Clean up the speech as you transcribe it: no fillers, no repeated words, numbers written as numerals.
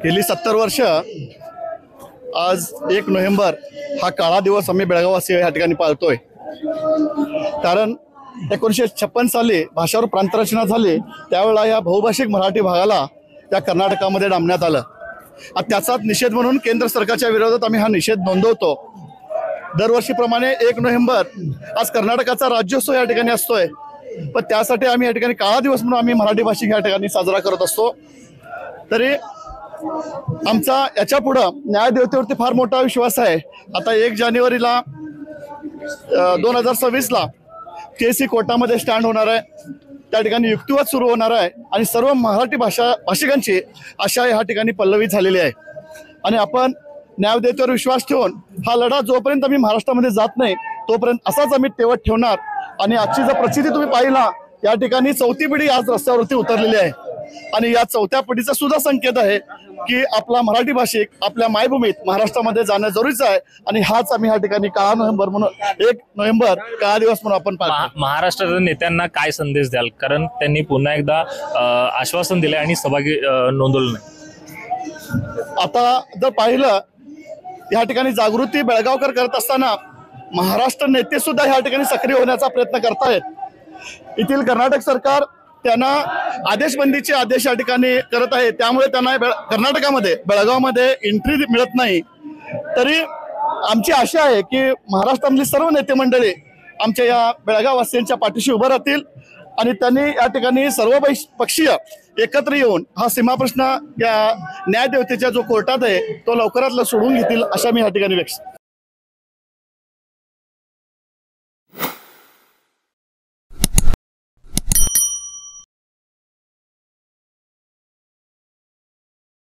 गेली 70 वर्ष आज 1 नोव्हेंबर हा काळा दिवस आम्ही बेळगाववासी या ठिकाणी पाळतोय। कारण 1956 साली भाषावर प्रांतरचना झाली, त्यावेळेला या बहुभाषिक मराठी भागाला त्या कर्नाटकामध्ये डांबण्यात आलं। त्याचाच निषेध म्हणून केंद्र सरकारच्या विरोधात आम्ही हा निषेध नोंदवतो। दरवर्षीप्रमाणे 1 नोव्हेंबर आज कर्नाटकाचा राज्योत्सव या ठिकाणी असतोय, पण त्यासाठी आम्ही या ठिकाणी काळा दिवस म्हणून आम्ही मराठी भाषिक या ठिकाणी साजरा करत असतो। तरी आमचा याच्या पुढे न्यायदेवतेवरती फार मोठा विश्वास आहे। आता 1 जानेवारीला 2026 ला केसी कोर्टामध्ये स्टँड होणार आहे, त्या ठिकाणी युक्तिवाद सुरू होणार आहे आणि सर्व मराठी भाषिकांची आशा या ठिकाणी पल्लवी झालेली आहे। आणि आपण न्यायदेवतेवर विश्वास ठेवून हा लढा जोपर्यंत आम्ही महाराष्ट्रामध्ये जात नाही तोपर्यंत असाच आम्ही तेवत ठेवणार। आणि आजची जर परिस्थिती तुम्ही पाहिला, या ठिकाणी चौथी पिढी आज रस्त्यावरती उतरलेली आहे आणि या चौथ्या पिढीचा सुद्धा संकेत आहे की आपला मराठी भाषिक आपल्या मायभूमीत महाराष्ट्रामध्ये जाणं जरुरीचं आहे। आणि हाच आम्ही या ठिकाणी काळा नोव्हेंबर म्हणून 1 नोव्हेंबर काळा दिवस म्हणून आपण पाळतो। महाराष्ट्राच्या नेत्यांना काय संदेश द्याल, कारण त्यांनी पुन्हा एकदा आश्वासन दिले आणि सहभागी नोंदवलं नाही। आता जर पाहिलं, या ठिकाणी जागृती बेळगावकर करत असताना महाराष्ट्र नेते सुद्धा या ठिकाणी सक्रिय होण्याचा प्रयत्न करतायत। येथील कर्नाटक सरकार त्यांना आदेशबंदीचे आदेश या ठिकाणी करत आहे, त्यामुळे त्यांना कर्नाटकामध्ये बेळगावमध्ये एंट्री मिळत नाही। तरी आमची आशा आहे की महाराष्ट्रामधली सर्व नेते मंडळी आमच्या या बेळगाववासियांच्या पाठीशी उभं राहतील आणि त्यांनी या ठिकाणी सर्व पक्षीय एकत्र येऊन हा सीमा प्रश्न या न्यायदेवतेच्या जो कोर्टात आहे तो लवकरात लवकर सोडवून घेतील अशा मी या ठिकाणी व्यक्त